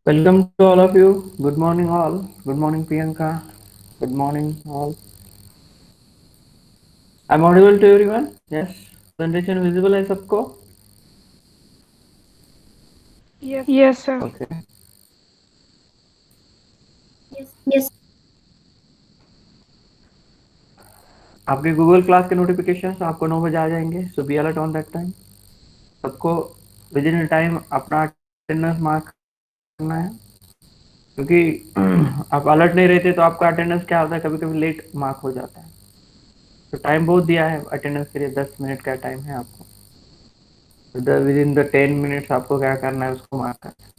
Welcome to all of you. Good morning, all. Good morning, Priyanka. Good morning, all. I'm audible to everyone. Yes. Presentation visible है सबको? Yes, sir. Okay. Yes, आपके Google class के notification आपको 9 बजे आ जाएंगे. So be alert on that time. सबको with in time अपना attendance mark करना है, क्योंकि आप अलर्ट नहीं रहते तो आपका अटेंडेंस क्या होता है, कभी कभी लेट मार्क हो जाता है. तो टाइम बहुत दिया है अटेंडेंस के लिए, 10 मिनट का टाइम है आपको. विद इन द 10 मिनट्स आपको क्या करना है, उसको मार्क करना है.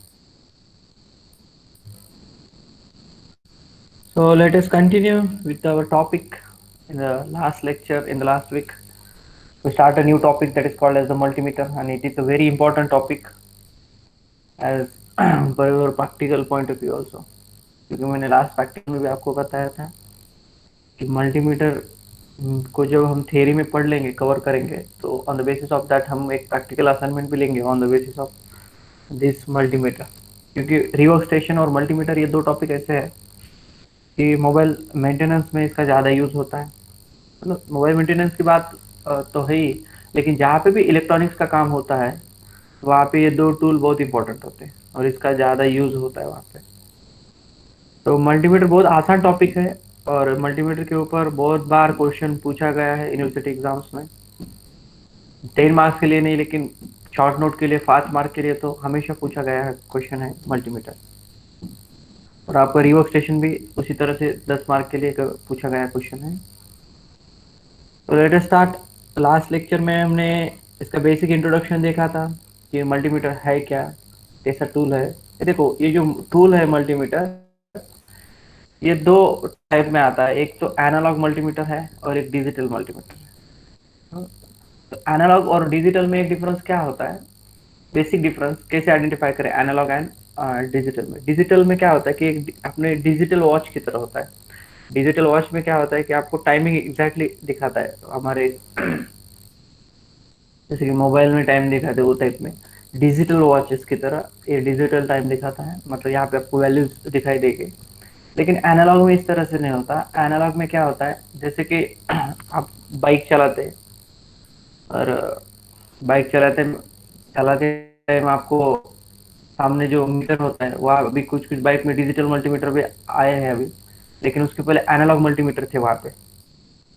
So let us continue with our topic. In the last lecture, in the last week, we start a new topic that is called as the multimeter, and it is a very important topic as per your practical point of view also. क्योंकि मैंने last practical में भी आपको बताया था कि multimeter को जब हम थियरी में पढ़ लेंगे, कवर करेंगे, तो on the basis of that हम एक प्रैक्टिकल असाइनमेंट भी लेंगे on the basis of this multimeter. क्योंकि रिवर्क स्टेशन और मल्टीमीटर ये दो टॉपिक ऐसे हैं कि मोबाइल मेंटेनेंस में इसका ज़्यादा यूज़ होता है. मतलब मोबाइल मेंटेनेंस की बात तो है ही, लेकिन जहाँ पे भी इलेक्ट्रॉनिक्स का काम होता है वहाँ पे ये दो टूल बहुत इंपॉर्टेंट होते हैं और इसका ज़्यादा यूज़ होता है वहाँ पे. तो मल्टीमीटर बहुत आसान टॉपिक है और मल्टीमीटर के ऊपर बहुत बार क्वेश्चन पूछा गया है यूनिवर्सिटी एग्जाम्स में. 10 मार्क्स के लिए नहीं, लेकिन शॉर्ट नोट के लिए, 5 मार्क के लिए तो हमेशा पूछा गया है क्वेश्चन है मल्टीमीटर. और आपका रिवर्क स्टेशन भी उसी तरह से 10 मार्क के लिए पूछा गया क्वेश्चन है. तो let us start. Last lecture में हमने इसका बेसिक इंट्रोडक्शन देखा था कि मल्टीमीटर है क्या, कैसा टूल है. ये देखो, ये जो टूल है मल्टीमीटर, ये दो टाइप में आता है. एक तो एनालॉग मल्टीमीटर है और एक डिजिटल मल्टीमीटर है. तो एनालॉग और डिजिटल में एक डिफरेंस क्या होता है, बेसिक डिफरेंस कैसे आइडेंटिफाई करें एनालॉग एंड डिजिटल में. डिजिटल में क्या होता है कि एक अपने डिजिटल वॉच की तरह होता है. डिजिटल वॉच में क्या होता है कि आपको टाइमिंग एग्जैक्टली दिखाता है, हमारे जैसे कि मोबाइल में टाइम दिखाते हैं वो टाइप में डिजिटल वॉचेस की तरह ये डिजिटल टाइम दिखाता है. मतलब यहाँ पे आपको वैल्यूज दिखाई देगी. लेकिन एनालॉग में इस तरह से नहीं होता. एनालॉग में क्या होता है, जैसे कि आप बाइक चलाते हैं और बाइक चलाते चलाते टाइम आपको सामने जो मीटर होता है, वहाँ अभी कुछ कुछ बाइक में डिजिटल मल्टीमीटर भी आए हैं अभी, लेकिन उसके पहले एनालॉग मल्टीमीटर थे वहाँ पे,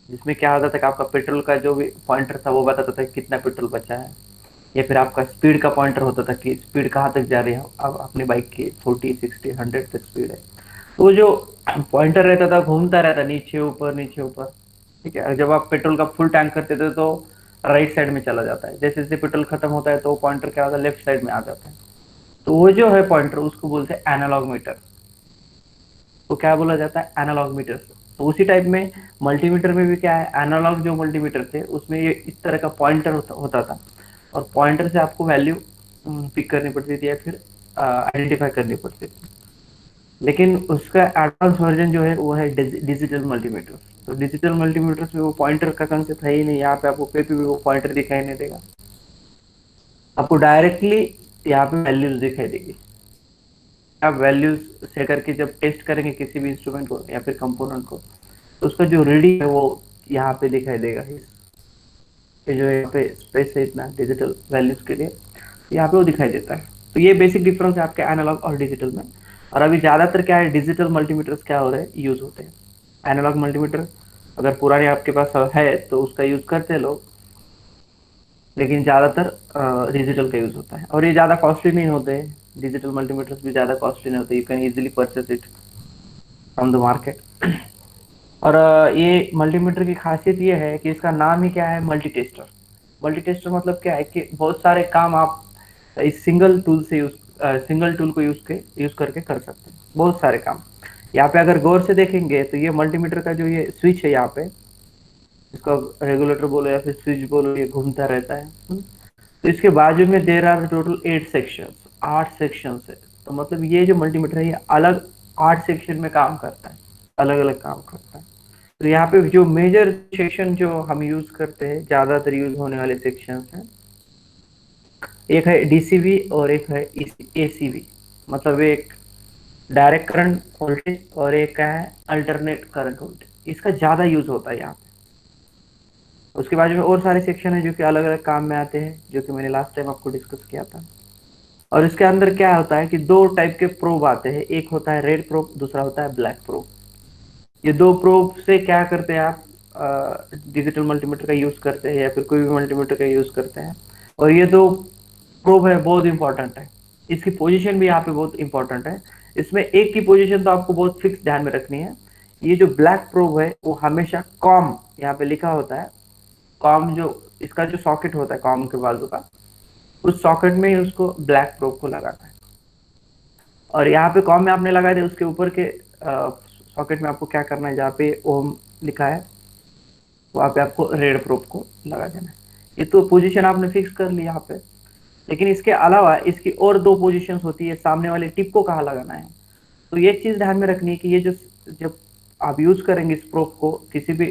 जिसमें क्या होता था कि आपका पेट्रोल का जो भी पॉइंटर था वो बताता था कि कितना पेट्रोल बचा है, या फिर आपका स्पीड का पॉइंटर होता था कि स्पीड कहाँ तक जा रही है अब अपनी बाइक की, 40 60 100 तक स्पीड है. तो वो जो पॉइंटर रहता था घूमता रहता नीचे ऊपर नीचे ऊपर. ठीक है, जब आप पेट्रोल का फुल टैंक करते थे तो राइट साइड में चला जाता है, जैसे जैसे पेट्रोल खत्म होता है तो पॉइंटर क्या होता है, लेफ्ट साइड में आ जाता है. तो वो जो है पॉइंटर, उसको बोलते हैं एनालॉग मीटर. तो क्या बोला जाता है, एनालॉग मीटर. तो उसी टाइप में मल्टीमीटर में भी क्या है, एनालॉग जो मल्टीमीटर थे उसमें ये इस तरह का पॉइंटर होता था और पॉइंटर से आपको वैल्यू पिक करनी पड़ती थी या फिर आइडेंटिफाई करनी पड़ती थी. लेकिन उसका एडवांस वर्जन जो है वो है डिजिटल मल्टीमीटर. तो डिजिटल मल्टीमीटर में वो पॉइंटर का कंसेप्ट है ही नहीं. यहाँ पे आपको कहीं पे भी वो पॉइंटर दिखाई नहीं देगा, आपको डायरेक्टली यहाँ पे वैल्यूज दिखाई देगी. आप वैल्यूज सेट करके जब टेस्ट करेंगे किसी भी इंस्ट्रूमेंट को या फिर कंपोनेंट को, तो उसका जो रीडिंग है वो यहाँ पे दिखाई देगा. ये जो यहाँ पे स्पेस है इतना डिजिटल वैल्यूज के लिए, यहाँ पे वो दिखाई देता है. तो ये बेसिक डिफरेंस है आपके एनालॉग और डिजिटल में. और अभी ज्यादातर क्या है, डिजिटल मल्टीमीटर्स क्या हो रहे हैं, यूज होते हैं. एनालॉग मल्टीमीटर अगर पुराने आपके पास है तो उसका यूज करते हैं लोग, लेकिन ज्यादातर डिजिटल का यूज होता है. और ये ज्यादा कॉस्टली नहीं होते हैं, डिजिटल मल्टीमीटर्स भी ज्यादा कॉस्टली नहीं होते. You can easily purchase it from the market. और ये मल्टीमीटर की खासियत ये है कि इसका नाम ही क्या है, मल्टी टेस्टर. मल्टी टेस्टर मतलब क्या है कि बहुत सारे काम आप इस सिंगल टूल को यूज करके कर सकते हैं, बहुत सारे काम. यहाँ पे अगर गौर से देखेंगे तो ये मल्टीमीटर का जो ये स्विच है यहाँ पे, इसको रेगुलेटर बोलो या फिर स्विच बोलो, ये घूमता रहता है. तो इसके बाजू में there are total 8 sections, 8 sections है. तो मतलब ये जो मल्टीमीटर है ये अलग 8 सेक्शन में काम करता है, अलग अलग काम करता है. तो यहाँ पे जो मेजर सेक्शन जो हम यूज करते हैं, ज्यादातर यूज होने वाले सेक्शन हैं, एक है डीसीवी और एक है एसीवी. मतलब एक डायरेक्ट करंट वोल्टेज और एक क्या है अल्टरनेट करंट वोल्टेज, इसका ज्यादा यूज होता है यहाँ पे। उसके बाद में और सारे सेक्शन है जो कि अलग अलग काम में आते हैं, जो कि मैंने लास्ट टाइम आपको डिस्कस किया था। और इसके अंदर क्या होता है कि दो टाइप के प्रोब आते हैं, एक होता है रेड प्रोब, दूसरा होता है ब्लैक प्रोब। ये दो प्रोब से क्या करते हैं आप, डिजिटल मल्टीमीटर का यूज करते हैं या फिर कोई भी मल्टीमीटर का यूज करते हैं। और ये दो प्रोब है बहुत इंपॉर्टेंट है, इसकी पोजीशन भी यहाँ पे बहुत इंपॉर्टेंट है। इसमें एक की पोजीशन तो आपको बहुत फिक्स ध्यान में रखनी है। ये जो ब्लैक प्रोब है वो हमेशा कॉम, यहाँ पे लिखा होता है कॉम, जो इसका जो सॉकेट होता है कॉम के बाजू का, उस सॉकेट में ही उसको ब्लैक प्रोब को लगाना है। और यहाँ पे कॉम में आपने लगा दिया, उसके ऊपर के सॉकेट में आपको क्या करना है, जहाँ पे ओम लिखा है वहाँ पे आपको रेड प्रोब को लगा देना है। ये तो पोजीशन आपने फिक्स कर ली यहाँ पे। लेकिन इसके अलावा इसकी और दो पोजीशंस होती है, सामने वाले टिप को कहाँ लगाना है। तो ये चीज ध्यान में रखनी है कि ये जो जब आप यूज करेंगे इस प्रोब को किसी भी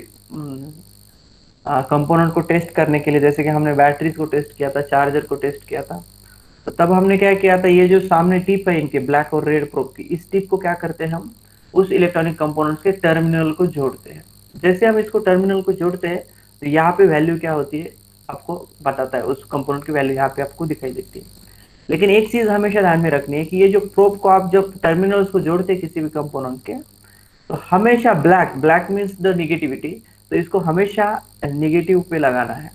कंपोनेंट को टेस्ट करने के लिए, जैसे कि हमने बैटरीज को टेस्ट किया था, चार्जर को टेस्ट किया था, तो तब हमने क्या किया था, ये जो सामने टिप है इनके ब्लैक और रेड प्रोब की, इस टिप को क्या करते हैं हम उस इलेक्ट्रॉनिक कंपोनेंट्स के टर्मिनल को जोड़ते हैं। जैसे हम इसको टर्मिनल को जोड़ते हैं तो यहाँ पे वैल्यू क्या होती है आपको बताता है, उस कंपोनेंट की वैल्यू यहाँ पे आपको दिखाई देती है। लेकिन एक चीज हमेशा ध्यान में रखनी है कि ये जो प्रोब को आप जब टर्मिनल्स को जोड़ते हैं किसी भी कंपोनेंट के, तो हमेशा black, black means the negativity, तो इसको हमेशा निगेटिव पे लगाना है।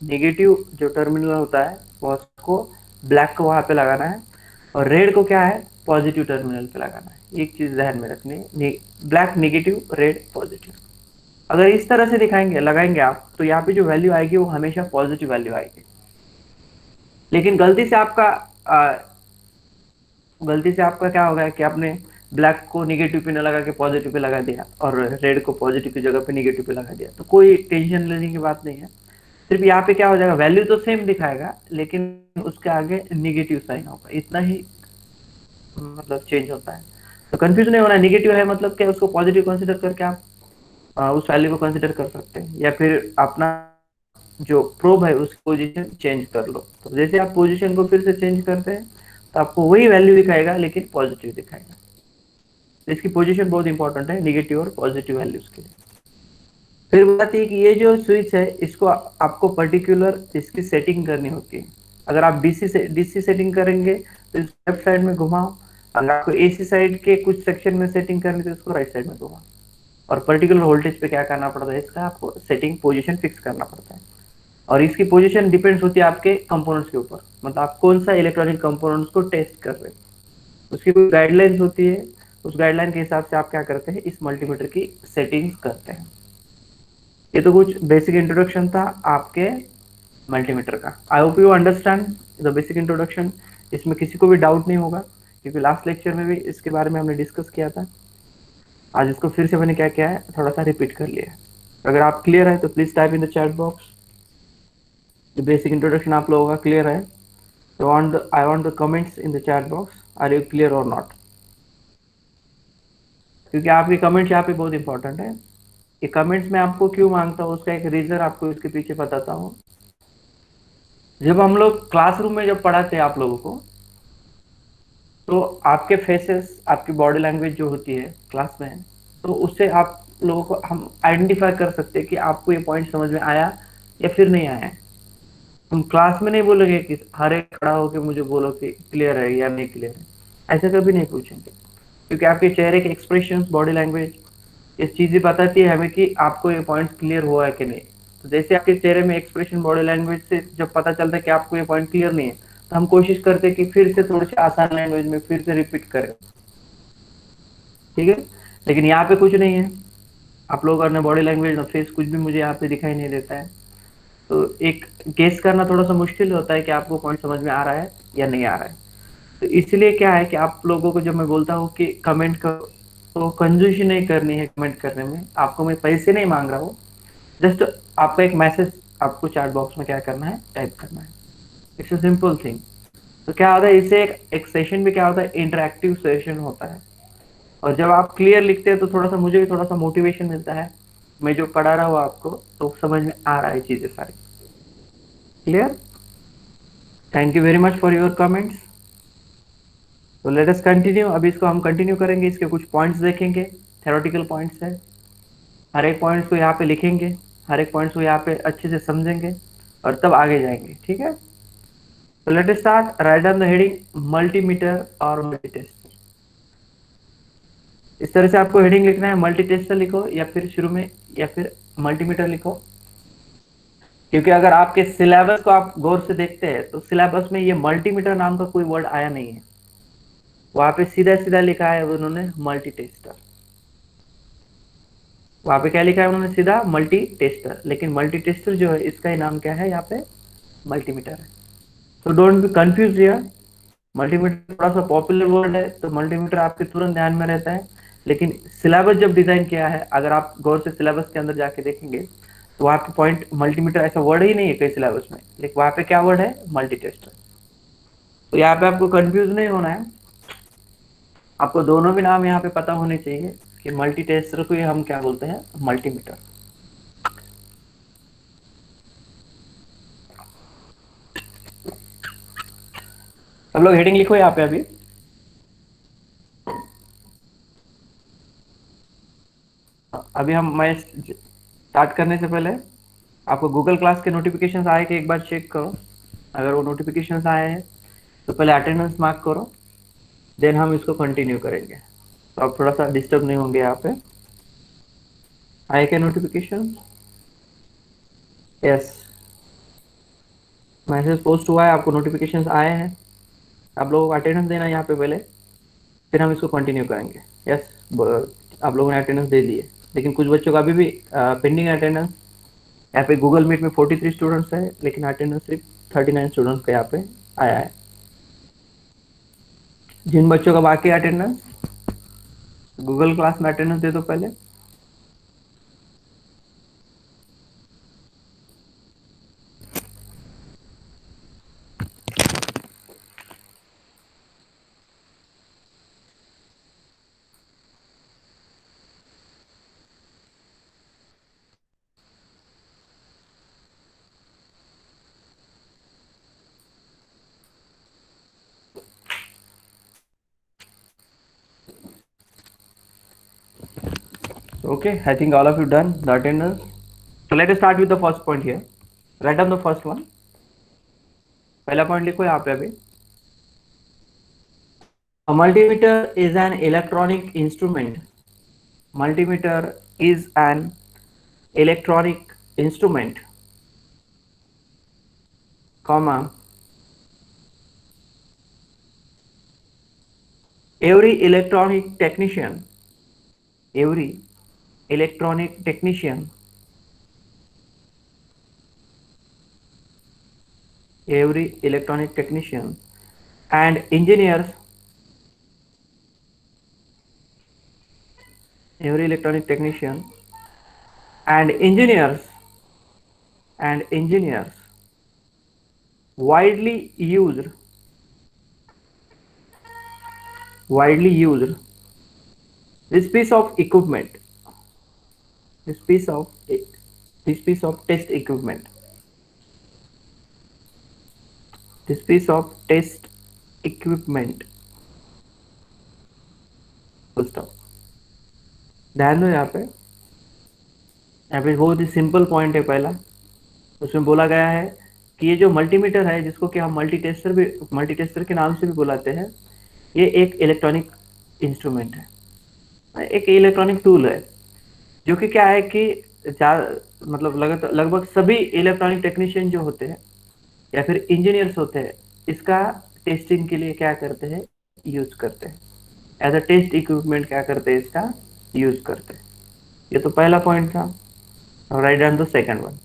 नेगेटिव जो टर्मिनल होता है वो उसको ब्लैक को वहां पे लगाना है, और रेड को क्या है पॉजिटिव टर्मिनल पे लगाना है। एक चीज ध्यान में रखनी है, ब्लैक नेगेटिव, रेड पॉजिटिव। अगर इस तरह से दिखाएंगे लगाएंगे आप, तो यहाँ पे जो वैल्यू आएगी वो हमेशा पॉजिटिव वैल्यू आएगी। लेकिन गलती से आपका क्या होगा कि आपने ब्लैक को निगेटिव पे न लगा के पॉजिटिव पे लगा दिया, और रेड को पॉजिटिव की जगह पे निगेटिव पे लगा दिया, तो कोई टेंशन लेने की बात नहीं है। सिर्फ यहाँ पे क्या हो जाएगा, वैल्यू तो सेम दिखाएगा लेकिन उसके आगे निगेटिव साइन होगा, इतना ही मतलब चेंज होता है। तो कंफ्यूज नहीं होना, निगेटिव है मतलब क्या, उसको पॉजिटिव कंसिडर करके आप उस वैल्यू को कंसिडर कर सकते हैं, या फिर अपना जो प्रोब है उसकी पोजीशन चेंज कर लो। तो जैसे आप पोजीशन को फिर से चेंज करते हैं तो आपको वही वैल्यू दिखाएगा लेकिन पॉजिटिव दिखाएगा। तो इसकी पोजीशन बहुत इंपॉर्टेंट है निगेटिव और पॉजिटिव वैल्यूज के लिए। फिर बात ये कि ये जो स्विच है इसको आपको पर्टिकुलर इसकी सेटिंग करनी होती है। अगर आप डीसी सेटिंग करेंगे तो इसको लेफ्ट साइड में घुमाओ, अगर आपको एसी साइड के कुछ सेक्शन में सेटिंग करनी तो इसको राइट साइड में घुमाओ। और पर्टिकुलर वोल्टेज पे क्या करना पड़ता है, इसका आपको सेटिंग पोजीशन फिक्स करना पड़ता है। और इसकी पोजीशन डिपेंड्स होती है आपके कंपोनेंट्स के ऊपर, मतलब आप कौन सा इलेक्ट्रॉनिक कंपोनेंट्स को टेस्ट कर रहे हैं, उसकी कोई गाइडलाइंस होती है। उस गाइडलाइन के हिसाब से आप क्या करते हैं, इस मल्टीमीटर की सेटिंग्स करते हैं। ये तो कुछ बेसिक इंट्रोडक्शन था आपके मल्टीमीटर का। I hope you understand the basic introduction. इसमें किसी को भी डाउट नहीं होगा, क्योंकि लास्ट लेक्चर में भी इसके बारे में हमने डिस्कस किया था। आज इसको फिर से मैंने क्या किया है, थोड़ा सा रिपीट कर लिया है। अगर आप क्लियर है तो please type in the chat box. The basic introduction आप लोगों का क्लियर है तो I want the comments in the chat box, are you clear or not? क्योंकि आपके कमेंट्स यहाँ पे बहुत इंपॉर्टेंट है। ये कमेंट्स मैं आपको क्यों मांगता हूँ उसका एक रीजन आपको इसके पीछे बताता हूँ। जब हम लोग क्लासरूम में जब पढ़ाते हैं आप लोगों को, तो आपके फेसेस, आपकी बॉडी लैंग्वेज जो होती है क्लास में, तो उससे आप लोगों को हम आइडेंटिफाई कर सकते हैं कि आपको ये पॉइंट समझ में आया या फिर नहीं आया। तुम क्लास में नहीं बोलोगे कि हर एक खड़ा होकर मुझे बोलो कि क्लियर है या नहीं क्लियर है, ऐसा कभी नहीं पूछेंगे। क्योंकि आपके चेहरे के एक्सप्रेशंस, बॉडी लैंग्वेज, ये चीजें बताती है हमें कि आपको ये पॉइंट क्लियर हुआ है कि नहीं। तो जैसे आपके चेहरे में एक्सप्रेशन, बॉडी लैंग्वेज से जब पता चलता है कि आपको ये पॉइंट क्लियर नहीं है, तो हम कोशिश करते हैं कि फिर से थोड़ी सी आसान लैंग्वेज में फिर से रिपीट करें, ठीक है। लेकिन यहाँ पे कुछ नहीं है, आप लोगों का ना बॉडी लैंग्वेज ना फेस कुछ भी मुझे यहाँ पे दिखाई नहीं देता है। तो एक गेस करना थोड़ा सा मुश्किल होता है कि आपको पॉइंट समझ में आ रहा है या नहीं आ रहा है। तो इसलिए क्या है कि आप लोगों को जब मैं बोलता हूँ कि कमेंट करो, तो कंजूसी नहीं करनी है कमेंट करने में। आपको मैं पैसे नहीं मांग रहा हूँ, जस्ट आपका एक मैसेज आपको चैट बॉक्स में क्या करना है, टाइप करना है। It's a simple thing. तो क्या होता है, इससे एक सेशन भी क्या होता है, इंटरेक्टिव सेशन होता है। और जब आप क्लियर लिखते हैं तो थोड़ा सा मुझे भी थोड़ा सा मोटिवेशन मिलता है, मैं जो पढ़ा रहा हूँ आपको तो समझ में आ रहा है चीजें सारी। Clear? Thank you very much for your comments. तो लेट अस कंटिन्यू। अभी इसको हम कंटिन्यू करेंगे, इसके कुछ पॉइंट्स देखेंगे, थ्योरेटिकल पॉइंट्स है। हर एक पॉइंट्स को यहाँ पे लिखेंगे, हर एक पॉइंट्स को यहाँ पे अच्छे से समझेंगे और तब आगे जाएंगे, ठीक है। तो let us start. Right down the heading multimeter और मल्टीटेस्टर। इस तरह से आपको हेडिंग लिखना है, मल्टीटेस्टर लिखो या फिर शुरू में, या फिर मल्टीमीटर लिखो। क्योंकि अगर आपके सिलेबस को आप गौर से देखते हैं तो सिलेबस में ये मल्टीमीटर नाम का कोई वर्ड आया नहीं है। वहां पे सीधा सीधा लिखा है उन्होंने मल्टी टेस्टर। वहां पे क्या लिखा है उन्होंने, सीधा मल्टी टेस्टर। लेकिन मल्टी टेस्टर जो है इसका ही नाम क्या है यहाँ पे, मल्टीमीटर है। तो don't be confuse here. Multimeter थोड़ा सा पॉपुलर वर्ड है तो मल्टीमीटर आपके तुरंत ध्यान में रहता है। लेकिन सिलेबस जब डिजाइन किया है, अगर आप गौर से सिलेबस के अंदर जाके देखेंगे तो वहां पे पॉइंट मल्टीमीटर ऐसा वर्ड ही नहीं है कई सिलेबस में, लेकिन वहां पे क्या वर्ड है, मल्टी टेस्टर। तो यहाँ पे आपको कंफ्यूज नहीं होना है। आपको दोनों भी नाम यहाँ पे पता होने चाहिए कि मल्टी टेस्टर को ही हम क्या बोलते हैं, मल्टीमीटर। सब लोग हेडिंग लिखो यहाँ पे। अभी मैं स्टार्ट करने से पहले आपको गूगल क्लास के नोटिफिकेशंस आए कि एक बार चेक करो। अगर वो नोटिफिकेशंस आए हैं तो पहले अटेंडेंस मार्क करो, देन हम इसको कंटिन्यू करेंगे। तो आप थोड़ा सा डिस्टर्ब नहीं होंगे यहाँ पे। आए क्या नोटिफिकेशन? यस, मैसेज पोस्ट हुआ है, आपको नोटिफिकेशंस आए हैं। आप लोगों को अटेंडेंस देना है यहाँ पे पहले, फिर हम इसको कंटिन्यू करेंगे। यस, आप लोगों ने अटेंडेंस दे दिए, लेकिन कुछ बच्चों का अभी भी पेंडिंग अटेंडेंस। यहाँ पे गूगल मीट में 43 स्टूडेंट्स है, लेकिन अटेंडेंस सिर्फ 39 स्टूडेंट्स का यहाँ पे आया है। जिन बच्चों का बाकी अटेंडेंस, गूगल क्लास में अटेंडेंस दे दो पहले। Okay, I think all of you done the attendance. So let us start with the first point here. Write down the first one. पहला पॉइंट लिखो यहाँ पे अभी। A multimeter is an electronic instrument. Multimeter is an electronic instrument, comma, every electronic technician, every electronic technician, every electronic technician and engineers, every electronic technician and engineers, and engineers widely used, widely used this piece of equipment, this piece of this piece of test equipment, this piece of test equipment, full stop। ध्यान दो यहाँ पे बहुत ही simple point है पहला। उसमें बोला गया है कि ये जो मल्टीमीटर है, जिसको कि हम मल्टीटेस्टर भी, मल्टीटेस्टर के नाम से भी बुलाते हैं, ये एक इलेक्ट्रॉनिक इंस्ट्रूमेंट है, एक इलेक्ट्रॉनिक टूल है, जो कि क्या है कि मतलब लगभग सभी इलेक्ट्रॉनिक टेक्नीशियन जो होते हैं या फिर इंजीनियर्स होते हैं, इसका टेस्टिंग के लिए क्या करते हैं, यूज करते हैं। एज अ टेस्ट इक्विपमेंट क्या करते हैं, इसका यूज करते हैं। ये तो पहला पॉइंट था। Right down the second one.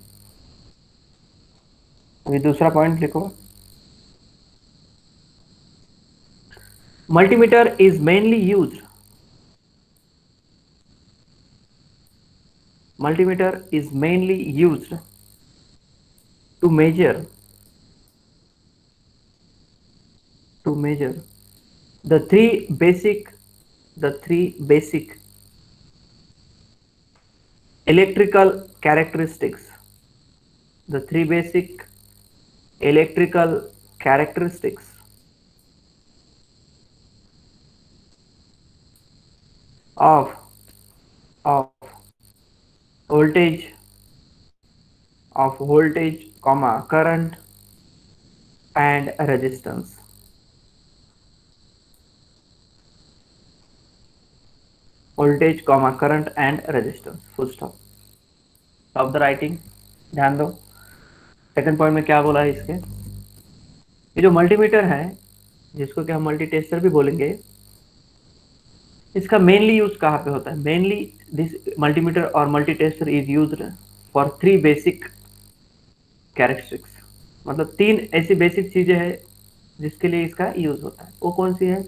अभी दूसरा पॉइंट लिखो। Multimeter is mainly used, multimeter is mainly used to measure, to measure the three basic, the three basic electrical characteristics, the three basic electrical characteristics of of voltage of voltage comma current and resistance. Voltage comma current and resistance, full stop. Stop the writing, ध्यान दो। Second point में क्या बोला है इसके, ये जो multimeter है जिसको कि हम मल्टी टेस्टर भी बोलेंगे, इसका मेनली यूज कहाँ पे होता है? मेनली दिस मल्टीमीटर और multi tester is used for three basic characteristics, मतलब तीन ऐसी बेसिक चीजें हैं जिसके लिए इसका यूज होता है। वो कौन सी है?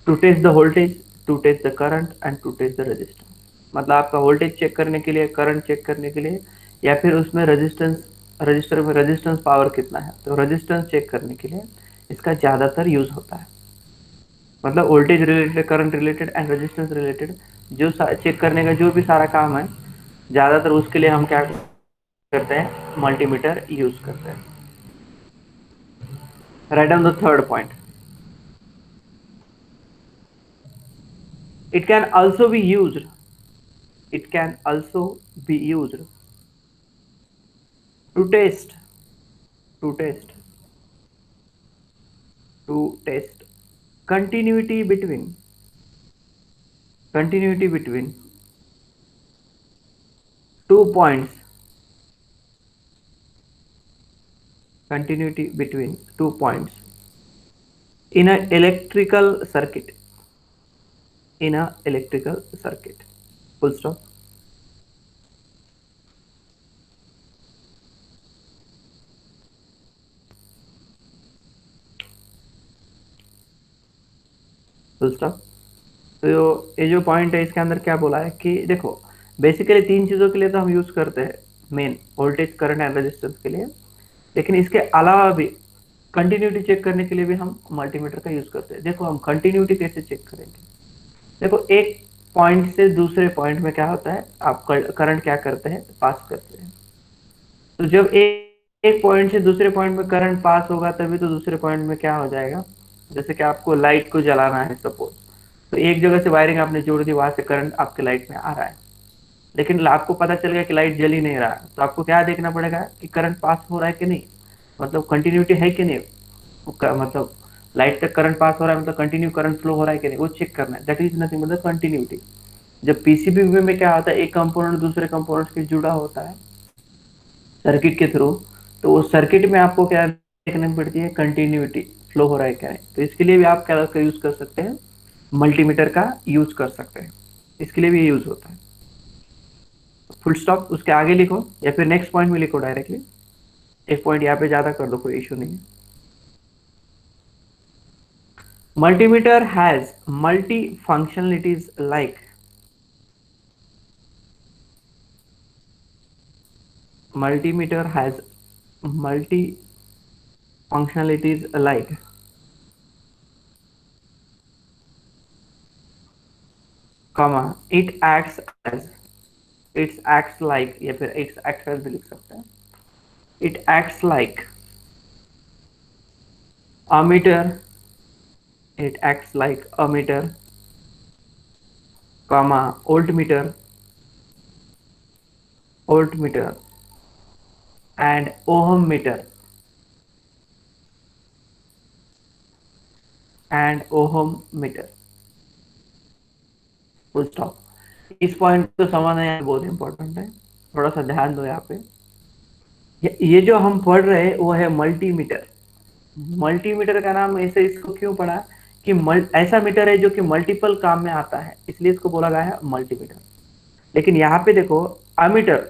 To test the voltage, to test the current and to test the resistance. मतलब आपका वोल्टेज चेक करने के लिए, करंट चेक करने के लिए, या फिर उसमें रेजिस्टेंस, रजिस्टर में रेजिस्टेंस पावर कितना है, तो रेजिस्टेंस चेक करने के लिए इसका ज़्यादातर यूज होता है। मतलब voltage related, current related and resistance related जो चेक करने का जो भी सारा काम है, ज़्यादातर उसके लिए हम क्या करते हैं? मल्टीमीटर यूज करते हैं। Right down the third point. It can also be used. It can also be used to test, to test, to test continuity between, continuity between two points, continuity between two points in a electrical circuit, in a electrical circuit. Full stop. Full stop. तो ये जो point है इसके अंदर क्या बोला है कि देखो, बेसिकली तीन चीज़ों के लिए तो हम यूज़ करते हैं, main voltage, current and resistance के लिए, लेकिन इसके अलावा भी कंटिन्यूटी चेक करने के लिए भी हम मल्टीमीटर का यूज़ करते हैं। देखो हम कंटिन्यूटी कैसे चेक करेंगे? देखो एक पॉइंट से दूसरे पॉइंट में क्या होता है, आप करंट क्या करते हैं? पास करते हैं। तो जब एक पॉइंट से दूसरे पॉइंट में करंट पास होगा तभी तो दूसरे पॉइंट में क्या हो जाएगा? जैसे कि आपको लाइट को जलाना है सपोज, तो एक जगह से वायरिंग आपने जोड़ दी, वहां से करंट आपके लाइट में आ रहा है, लेकिन आपको पता चल गया कि लाइट जल ही नहीं रहा, तो आपको क्या देखना पड़ेगा कि करंट पास हो रहा है कि नहीं, मतलब कंटिन्यूटी है कि नहीं, मतलब लाइट तक करंट पास हो रहा है, मतलब कंटिन्यू करंट फ्लो हो रहा है कि नहीं, वो चेक करना है। दैट इज नथिंग मतलब कंटिन्यूटी। जब पीसीबी में क्या होता है, एक कंपोनेंट दूसरे कंपोनेंट से जुड़ा होता है सर्किट के थ्रू, तो उस सर्किट में आपको क्या देखने पड़ती है? कंटिन्यूटी, फ्लो हो रहा है क्या है। तो इसके लिए भी आप क्या यूज कर सकते हैं? मल्टीमीटर का यूज कर सकते हैं, इसके लिए भी यूज होता है। Full stop. उसके आगे लिखो या फिर नेक्स्ट पॉइंट में लिखो डायरेक्टली, एक पॉइंट यहाँ पे ज्यादा कर दो, कोई इशू नहीं है। Multimeter has multi functionalities like, multimeter has multi functionalities like, comma, it acts as, it acts like, या फिर it acts as भी लिख सकते हैं, it acts like a meter, it acts like a meter, comma, voltmeter, voltmeter and ohm meter, and ohm meter। Full stop. इस point को समझना यहाँ बहुत इंपॉर्टेंट है, थोड़ा सा ध्यान दो यहाँ पे। ये जो हम पढ़ रहे हैं वो है मल्टीमीटर। मल्टीमीटर का नाम ऐसे इसको क्यों पड़ा कि ऐसा मीटर है जो कि मल्टीपल काम में आता है, इसलिए इसको बोला गया है मल्टीमीटर। लेकिन यहाँ पे देखो अमीटर,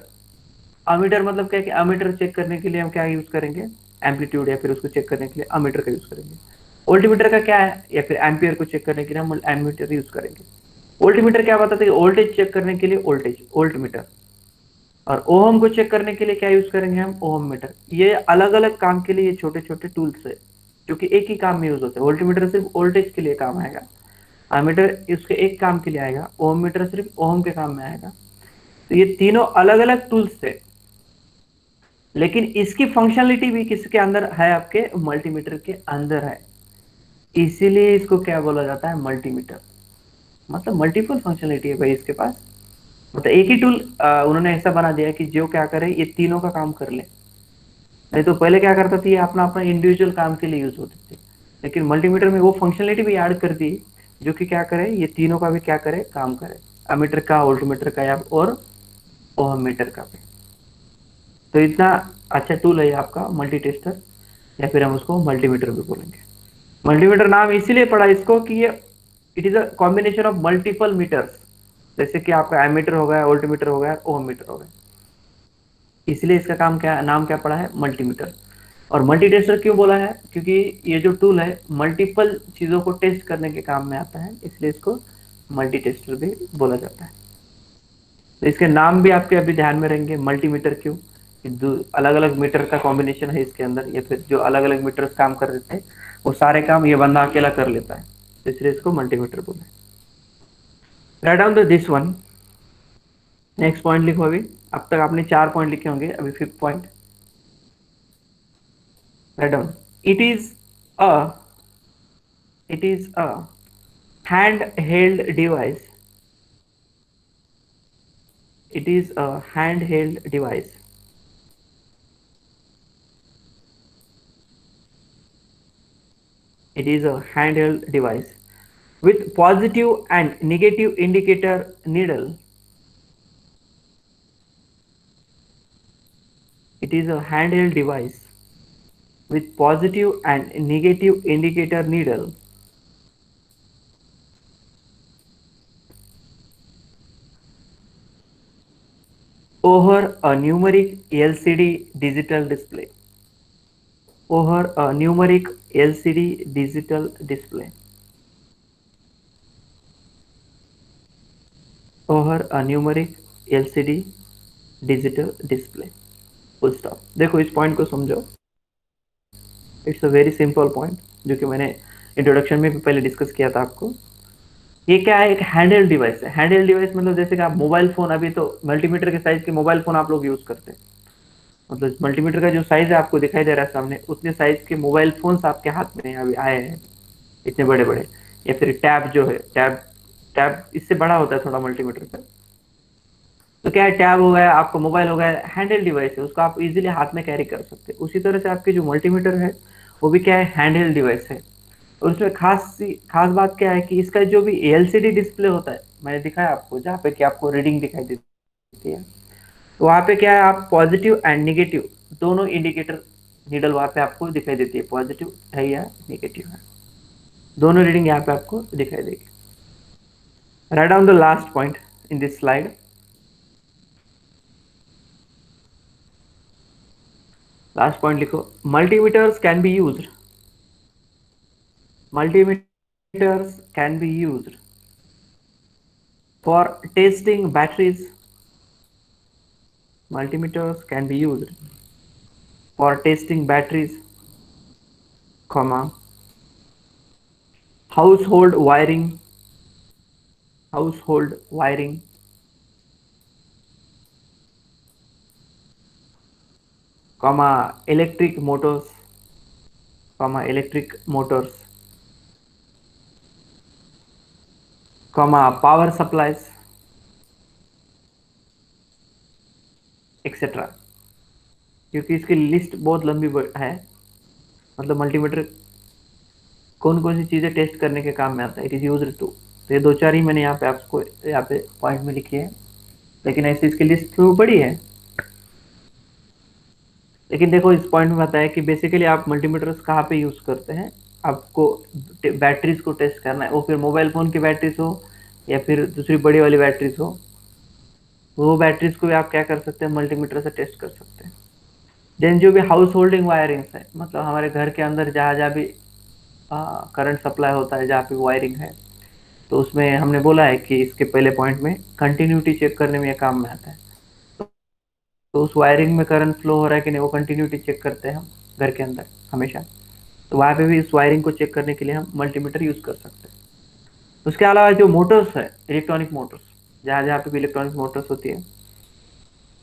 अमीटर मतलब क्या है कि अमीटर चेक करने के लिए हम क्या यूज करेंगे? एम्पलीट्यूड, या फिर उसको चेक करने के लिए अमीटर का यूज करेंगे। वोल्टीमीटर का क्या है? या फिर एम्पियर को चेक करने के लिए हम एमीटर यूज करेंगे। वोल्टीमीटर क्या बताता है कि वोल्टेज चेक करने के लिए वोल्टेज, वोल्टमीटर। और ओहम को चेक करने के लिए क्या यूज करेंगे? हम ओहम मीटर। ये अलग अलग काम के लिए ये छोटे छोटे टूल्स है, क्योंकि एक ही काम में यूज होते हैं। वोल्टमीटर सिर्फ वोल्टेज के लिए काम आएगा, एमीटर इसके एक काम के लिए आएगा, ओहम मीटर सिर्फ ओहम के काम में आएगा। तो ये तीनों अलग अलग टूल्स थे, लेकिन इसकी फंक्शनलिटी भी किसके अंदर है? आपके मल्टीमीटर के अंदर है, इसीलिए इसको क्या बोला जाता है? मल्टीमीटर। मतलब मल्टीपल फंक्शनलिटी है भाई इसके पास। मतलब एक ही टूल उन्होंने ऐसा बना दिया कि जो क्या करे ये तीनों का काम कर ले। नहीं तो पहले क्या करता था, ये अपना अपना इंडिविजुअल काम के लिए यूज होते थे, लेकिन मल्टीमीटर में वो फंक्शनलिटी भी ऐड कर दी जो कि क्या करे, ये तीनों का भी क्या करे, काम करे, अमीटर का, वोल्टमीटर का, या और ओहम मीटर का भी। तो इतना अच्छा टूल है ये आपका मल्टी टेस्टर, या फिर हम उसको मल्टीमीटर भी बोलेंगे। मल्टीमीटर नाम इसीलिए पड़ा इसको कि ये it is a combination of multiple meters, जैसे कि आपका एमीटर हो गया, वोल्टमीटर हो गया, ओहम मीटर हो गया, इसलिए इसका काम क्या, नाम क्या पड़ा है, मल्टीमीटर। और मल्टी टेस्टर क्यों बोला है, क्योंकि ये जो टूल है मल्टीपल चीजों को टेस्ट करने के काम में आता है, इसलिए इसको मल्टी टेस्टर भी बोला जाता है। तो इसके नाम भी आपके अभी ध्यान में रहेंगे, मल्टीमीटर क्यों, अलग अलग मीटर का कॉम्बिनेशन है इसके अंदर, या फिर जो अलग अलग मीटर काम कर देते हैं वो सारे काम ये बंदा अकेला कर लेता है, तो इसलिए इसको मल्टीमीटर बोले। Right down the this one. Next point लिखो अभी। अब तक आपने 4 पॉइंट लिखे होंगे, अभी 5th point. Write down. It is a it is a handheld device. It is a handheld device. It is a handheld device with positive and negative indicator needle. It is a handheld device with positive and negative indicator needle over a numeric LCD digital display. Over a numeric LCD digital display. Over a numeric LCD digital display. Full stop. देखो इस point को समझो, it's a very simple point जो कि मैंने introduction में भी पहले डिस्कस किया था आपको। ये क्या है, एक हैंडहेल्ड डिवाइस है। हैंडहेल्ड डिवाइस मतलब जैसे कि आप मोबाइल फोन, अभी तो मल्टीमीटर के साइज के मोबाइल फोन आप लोग यूज करते हैं, मतलब मल्टीमीटर का जो साइज है आपको दिखाई दे रहा है सामने, उतने साइज के मोबाइल फोन्स आपके हाथ में अभी आए हैं, इतने बड़े बड़े। या फिर टैब जो है, टैब टैब इससे बड़ा होता है थोड़ा मल्टीमीटर का। तो क्या है, टैब हो गया, आपका मोबाइल हो गया, हैंडहेल्ड डिवाइस है, उसको आप इजीली हाथ में कैरी कर सकते हैं। उसी तरह से आपके जो मल्टीमीटर है वो भी क्या है, हैंडहेल्ड डिवाइस है। और उसमें खास बात क्या है कि इसका जो भी एलसीडी डिस्प्ले होता है, मैंने दिखाया आपको, जहाँ पे कि आपको रीडिंग दिखाई देती है, तो वहाँ पे क्या है, आप पॉजिटिव एंड निगेटिव दोनों इंडिकेटर नीडल वहाँ पे आपको दिखाई देती है, पॉजिटिव है या निगेटिव है, दोनों रीडिंग यहाँ पे आपको दिखाई देगी। Write down the last point in this slide. Last point लिखो, multimeters can be used. Multimeters can be used for testing batteries. Multimeters can be used for testing batteries, comma, household wiring, household wiring, comma, electric motors, comma, electric motors, comma, power supplies, etc. क्योंकि इसकी list बहुत लंबी है, मतलब multimeter कौन कौन सी चीजें test करने के काम में आता है, इट इज यूज्ड टू। तो ये दो चार ही मैंने यहाँ पे आपको यहाँ पे पॉइंट में लिखी है, लेकिन ऐसे इसकी लिस्ट तो बड़ी है। लेकिन देखो इस पॉइंट में बताया कि बेसिकली आप मल्टीमीटर्स कहाँ पे यूज करते हैं, आपको बैटरीज को टेस्ट करना है, वो फिर मोबाइल फोन की बैटरीज हो या फिर दूसरी बड़ी वाली बैटरीज हो, वो बैटरीज को भी आप क्या कर सकते हैं, मल्टीमीटर से टेस्ट कर सकते हैं। देन जो भी हाउस होल्डिंग वायरिंग्स है, मतलब हमारे घर के अंदर जहाँ जहाँ भी करंट सप्लाई होता है, जहाँ पे वायरिंग है, तो उसमें हमने बोला है कि इसके पहले पॉइंट में कंटिन्यूटी चेक करने में ये काम में आता है। तो उस वायरिंग में करंट फ्लो हो रहा है कि नहीं, वो कंटिन्यूटी चेक करते हैं हम घर के अंदर हमेशा। तो वहाँ पे भी इस वायरिंग को चेक करने के लिए हम मल्टीमीटर यूज कर सकते हैं। उसके अलावा जो मोटर्स है, इलेक्ट्रॉनिक मोटर्स, जहाँ जहाँ पे भी इलेक्ट्रॉनिक मोटर्स होती है,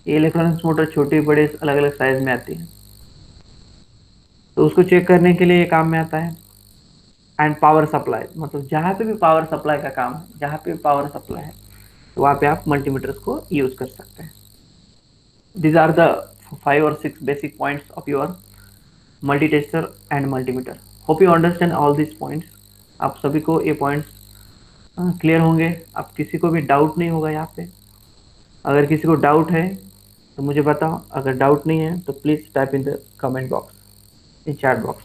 ये इलेक्ट्रॉनिक्स मोटर छोटी बड़े अलग अलग साइज में आती है, तो उसको चेक करने के लिए ये काम में आता है। एंड पावर सप्लाई, मतलब जहाँ पे भी पावर सप्लाई का काम है, जहाँ पे भी पावर सप्लाई है तो वहाँ पे आप मल्टीमीटर्स को यूज कर सकते हैं. These are the 5 or 6 basic points of your multitester and multimeter. Hope you understand all these points. आप सभी को ये पॉइंट्स क्लियर होंगे. आप किसी को भी डाउट नहीं होगा यहाँ पे. अगर किसी को डाउट है तो मुझे बताओ, अगर डाउट नहीं है तो please type in the comment box, in chat box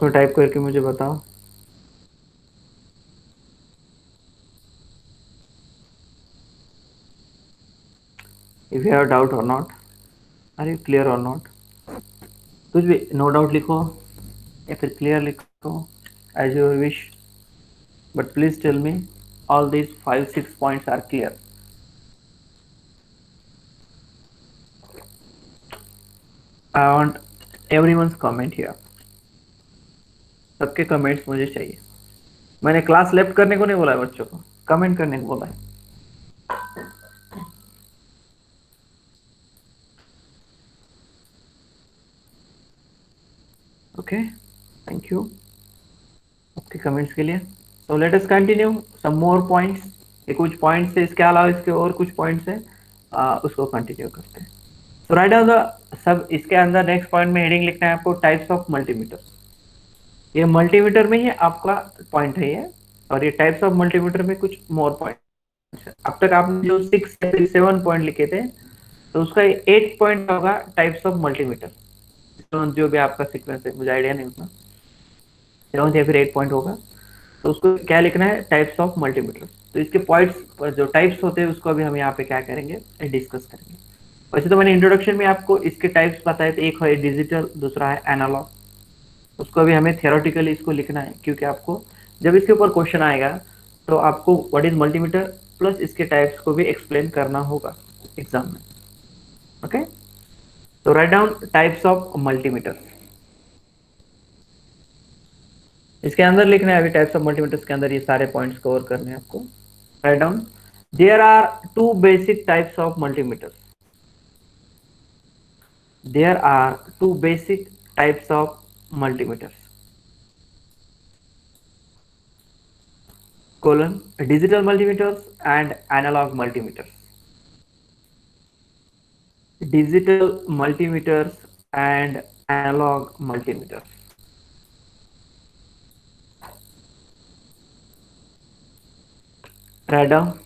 में टाइप करके मुझे बताओ. इफ यू हैव डाउट और नॉट, आर यू क्लियर और नॉट. कुछ भी, नो डाउट लिखो या फिर क्लियर लिखो, as you wish. But please tell me all these 5 6 points are clear. I want everyone's comment here. सबके कमेंट्स मुझे चाहिए. मैंने क्लास लेफ्ट करने को नहीं बोला है बच्चों को, कमेंट करने को बोला है. ओके, थैंक यू आपके कमेंट्स के लिए. सो लेट अस कंटिन्यू सम मोर पॉइंट्स. ये कुछ पॉइंट्स है, इसके अलावा इसके और कुछ पॉइंट्स है, उसको कंटिन्यू करते हैं. सो राइट डाउन द सब. इसके अंदर नेक्स्ट पॉइंट में हेडिंग लिखना है आपको, टाइप्स ऑफ मल्टीमीटर. ये मल्टीमीटर में ही आपका पॉइंट है ये, और ये टाइप्स ऑफ मल्टीमीटर में कुछ मोर पॉइंट. अब तक आपने जो 6 7 पॉइंट लिखे थे, तो उसका 8 पॉइंट होगा टाइप्स ऑफ मल्टीमीटर. जो भी आपका सीक्वेंस है, मुझे आइडिया नहीं उतना, 7 या फिर 8 पॉइंट होगा. तो उसको क्या लिखना है, टाइप्स ऑफ मल्टीमीटर. तो इसके पॉइंट्स जो टाइप्स होते हैं उसको अभी हम यहाँ पे क्या करेंगे, डिस्कस करेंगे. वैसे तो मैंने इंट्रोडक्शन में आपको इसके टाइप्स बताए थे, एक है डिजिटल, दूसरा है एनालॉग. उसको भी हमें थियोरेटिकली इसको लिखना है, क्योंकि आपको जब इसके ऊपर क्वेश्चन आएगा तो आपको व्हाट इज मल्टीमीटर प्लस इसके टाइप्स को भी एक्सप्लेन करना होगा एग्जाम में. ओके, तो write down types of multimeter. इसके अंदर लिखना है अभी टाइप्स ऑफ मल्टीमीटर्स के अंदर ये सारे पॉइंट्स कवर करने हैं आपको. Write down, there are two basic types of multimeters. There are two basic types of multimeters. colon, digital multimeters and analog multimeters. Digital multimeters and analog multimeters. Write down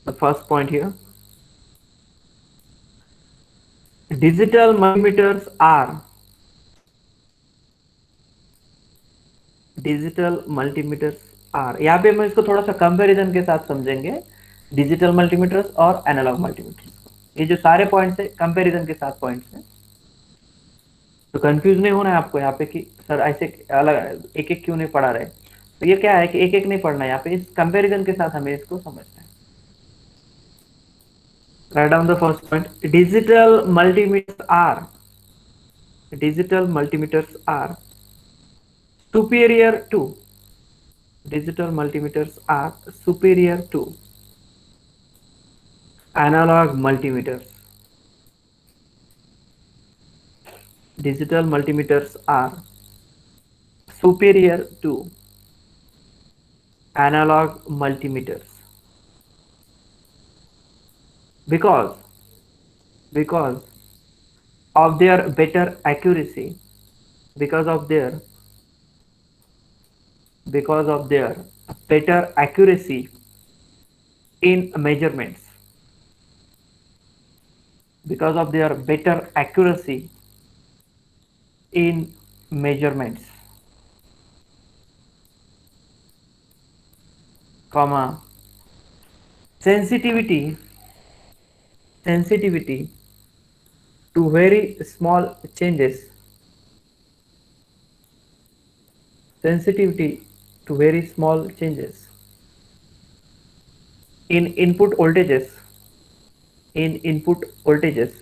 the first point here. Digital multimeters are यहाँ पे हम इसको थोड़ा सा comparison के साथ समझेंगे, digital multimeters और एनालॉग मल्टीमीटर्स. ये जो सारे पॉइंट्स है कंपैरिजन के साथ पॉइंट्स हैं, तो कंफ्यूज नहीं होना है आपको यहाँ पे कि सर ऐसे अलग एक एक क्यों नहीं पढ़ा रहे. तो ये क्या है कि एक एक नहीं पढ़ना है यहाँ पे, इस कंपैरिजन के साथ हमें इसको समझना है. Write down the first point. Digital multimeters are superior to digital multimeters are superior to analog multimeters. Digital multimeters are superior to analog multimeters because because of their better accuracy, because of their better accuracy in measurements, because of their better accuracy in measurements, comma, sensitivity to very small changes, sensitivity to very small changes in input voltages, in input voltages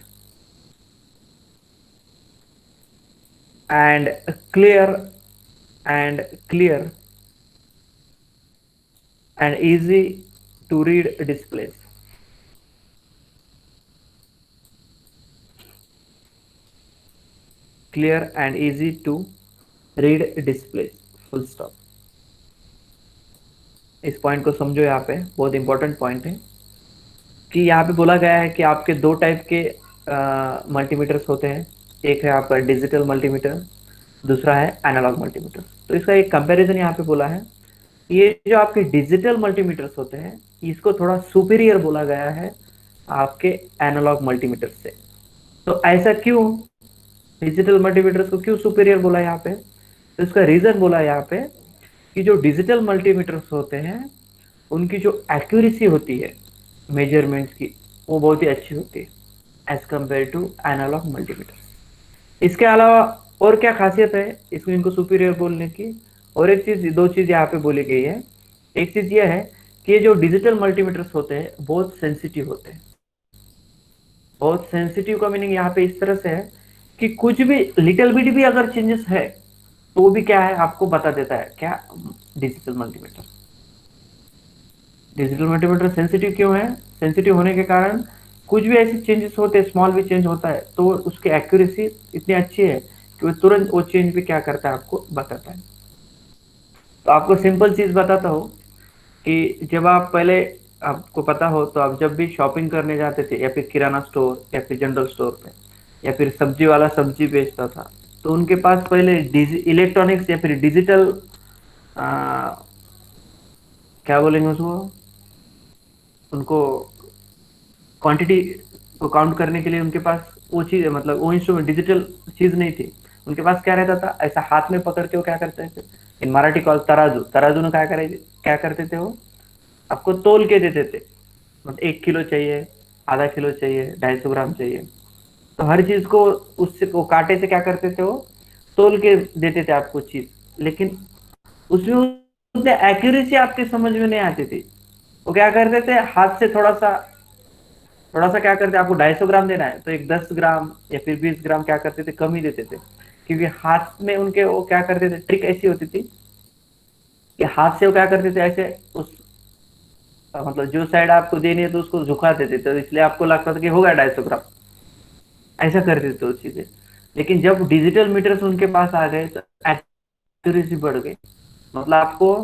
and clear clear and easy to read displays. Clear and easy to read display, full stop. इस point को समझो, यहाँ पे बहुत important point है कि यहाँ पे बोला गया है कि आपके दो टाइप के मल्टीमीटर्स होते हैं। एक है आपका डिजिटल मल्टीमीटर, दूसरा है एनालॉग मल्टीमीटर। तो इसका एक कंपैरिजन यहाँ पे बोला है। ये जो आपके डिजिटल मल्टीमीटर्स होते हैं, इसको थोड़ा सुपीरियर बोला गया है आपके एनालॉग मल्टीमीटर से। तो ऐसा क्यों, डिजिटल मल्टीमीटर्स को क्यों सुपीरियर बोला यहाँ पे? तो इसका रीजन बोला यहाँ पे कि जो डिजिटल मल्टीमीटर्स होते हैं उनकी जो एक्यूरेसी होती है मेजरमेंट्स की, वो बहुत ही अच्छी होती है as compare to analogue multimeter. इसके अलावा और क्या खासियत है इसको, इनको सुपीरियर बोलने की? और एक चीज, दो चीज यहाँ पे बोली गई है। एक चीज ये है कि ये जो डिजिटल मल्टीमीटर्स होते हैं बहुत सेंसिटिव होते हैं। बहुत सेंसिटिव का मीनिंग यहाँ पे इस तरह से है कि कुछ भी लिटिल बिट भी अगर चेंजेस है तो वो भी क्या है आपको बता देता है। क्या? Digital multimeter. Digital multimeter sensitive क्यों है? सेंसिटिव होने के कारण कुछ भी ऐसे चेंजेस होते हैं, स्मॉल भी चेंज होता है तो उसकी एक्यूरेसी इतनी अच्छी है कि वो तुरंत वो चेंज भी क्या करता है आपको बताता है। तो आपको सिंपल चीज बताता हूँ कि जब आप पहले, आपको पता हो तो आप जब भी शॉपिंग करने जाते थे या फिर किराना स्टोर या फिर जनरल स्टोर पे या फिर सब्जी वाला सब्जी बेचता था, तो उनके पास पहले इलेक्ट्रॉनिक्स या फिर डिजिटल, क्या बोलेंगे उसको, उनको क्वांटिटी को काउंट करने के लिए उनके पास वो चीज, मतलब वो इंस्ट्रूमेंट डिजिटल चीज नहीं थी। उनके पास क्या रहता था, ऐसा हाथ में पकड़ के वो क्या करते थे, इन मराठी कॉल तराजू, तराजू ने क्या करते थे वो आपको तोल के देते थे। मतलब 1 किलो चाहिए, आधा किलो चाहिए, 250 ग्राम चाहिए, तो हर चीज को उससे वो कांटे से क्या करते थे वो तोल के देते थे आपको चीज। लेकिन उसमें उतने एक्यूरेसी आपके समझ में नहीं आती थी। वो क्या करते थे हाथ से थोड़ा सा क्या करते, आपको 250 ग्राम देना है तो एक 10 ग्राम या फिर 20 ग्राम क्या करते थे कम ही देते थे। क्योंकि हाथ में उनके वो क्या करते थे, ट्रिक ऐसी होती थी कि हाथ से वो क्या करते थे ऐसे उस, मतलब जो साइड आपको देनी है तो उसको झुका देते थे, तो इसलिए आपको लगता था कि होगा 250 ग्राम, ऐसा कर देते थे वो चीजें। लेकिन जब डिजिटल मीटर्स उनके पास आ गए तो एक्यूरेसी बढ़ गई। मतलब आपको,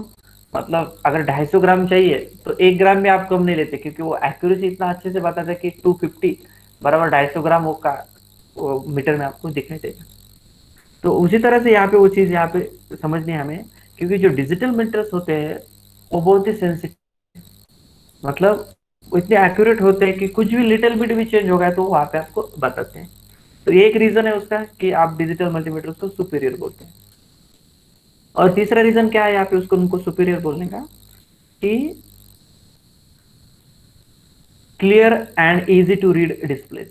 मतलब अगर 250 ग्राम चाहिए तो 1 ग्राम भी आप कम नहीं लेते, क्योंकि वो एक्यूरेसी इतना अच्छे से बताता है कि 250 बराबर 250 ग्राम वो मीटर में आपको दिखाई देगा। तो उसी तरह से यहाँ पे वो चीज यहाँ पे समझनी है हमें, क्योंकि जो डिजिटल मीटर्स होते हैं वो बहुत ही सेंसिटिव, मतलब वो इतने एक्यूरेट होते हैं कि कुछ भी लिटिल बिट भी चेंज होगा तो वहां पे आपको बताते हैं। तो ये एक रीजन है उसका कि आप डिजिटल मल्टीमीटर को सुपीरियर बोलते हैं। और तीसरा रीजन क्या है यहाँ पे उसको उनको सुपीरियर बोलने का, कि clear and easy to read displays.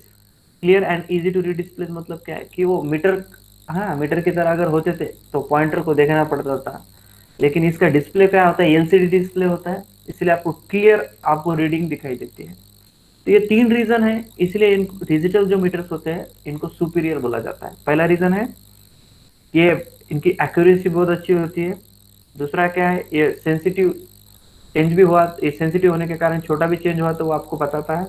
Clear and easy to read displays मतलब क्या है कि वो मीटर, हाँ मीटर की तरह अगर होते थे तो पॉइंटर को देखना पड़ता था, लेकिन इसका डिस्प्ले क्या होता है, एलसीडी डिस्प्ले होता है, इसलिए आपको क्लियर आपको रीडिंग दिखाई देती है। तो ये तीन रीजन है, इसलिए इन डिजिटल जो मीटर्स होते हैं इनको सुपीरियर बोला जाता है। पहला रीजन है ये इनकी एक्यूरेसी बहुत अच्छी होती है। दूसरा क्या है, ये सेंसिटिव, चेंज भी हुआ, ये सेंसिटिव होने के कारण छोटा भी चेंज हुआ तो वो आपको बताता है।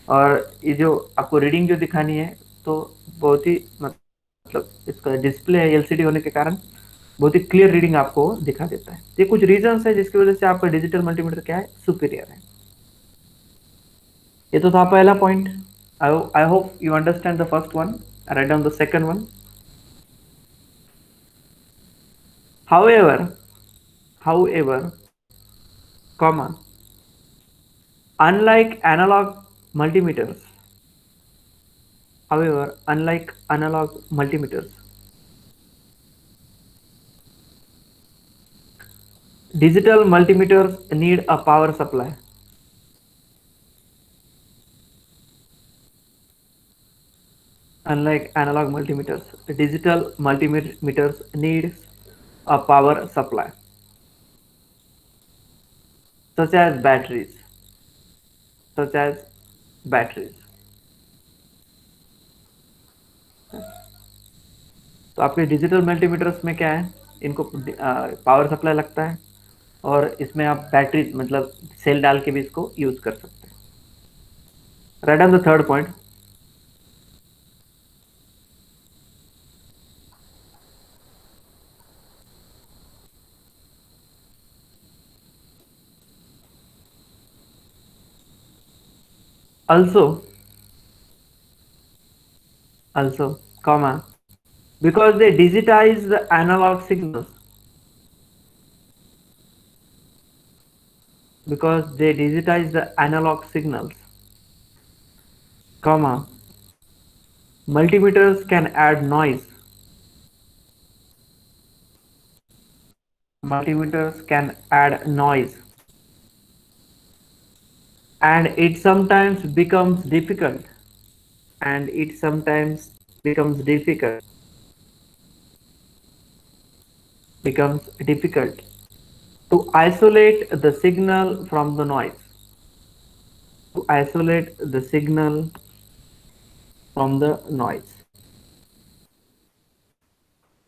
और ये जो आपको रीडिंग जो दिखानी है तो बहुत ही मतलब इसका डिस्प्ले है एलसीडी होने के कारण बहुत ही क्लियर रीडिंग आपको दिखा देता है। ये कुछ रीजंस है जिसकी वजह से आपका डिजिटल मल्टीमीटर क्या है, सुपीरियर है। ये तो था पहला point. I hope you understand the first one, right down the second one. However, however, comma, unlike multimeters, unlike analog multimeters, digital multimeters need a power supply. Unlike analog multimeters, digital multimeters need a power supply, such as batteries, such as batteries. तो आपके digital multimeters में क्या है, इनको power supply लगता है, और इसमें आप बैटरी मतलब सेल डाल के भी इसको यूज कर सकते हैं। Right on the third point. also comma, because they digitize the analog signals, because they digitize the analog signals, comma, multimeters can add noise, multimeters can add noise, and it sometimes becomes difficult, and it sometimes becomes difficult, becomes difficult to isolate the signal from the noise, to isolate the signal from the noise.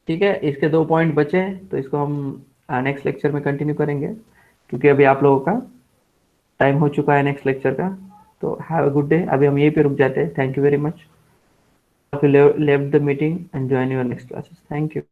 ठीक है, इसके 2 point बचे हैं, तो इसको हम next lecture में continue करेंगे, क्योंकि अभी आप लोगों का टाइम हो चुका है नेक्स्ट लेक्चर का। तो हैव अ गुड डे। अभी हम यहीं पे रुक जाते हैं। Thank you very much. Left the meeting and join your next classes. Thank you.